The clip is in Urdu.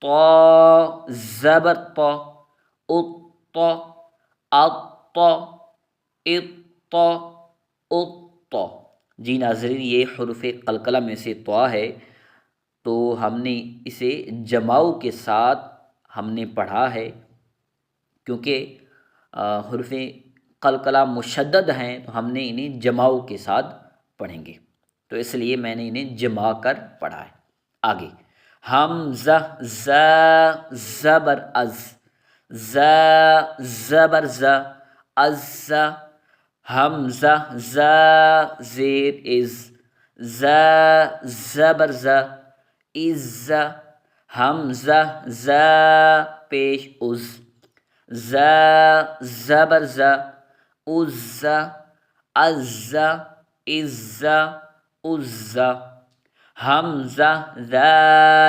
طا زبر طا، اط اط اط اط۔ جی ناظرین، یہ حروف قلقلہ میں سے طا ہے، تو ہم نے اسے جماؤ کے ساتھ ہم نے پڑھا ہے، کیونکہ حروف قلقلہ مشدد ہیں تو ہم نے انہیں جماؤ کے ساتھ پڑھیں گے، تو اس لیے میں نے انہیں جما کر پڑھا ہے۔ آگے حمزہ ز زبر از، ز زبر ز، از حمزہ ز زیر از، ز زبر ز، از حمزہ ز پیش از، ز زبر ز، از از از عز حمزہ ذا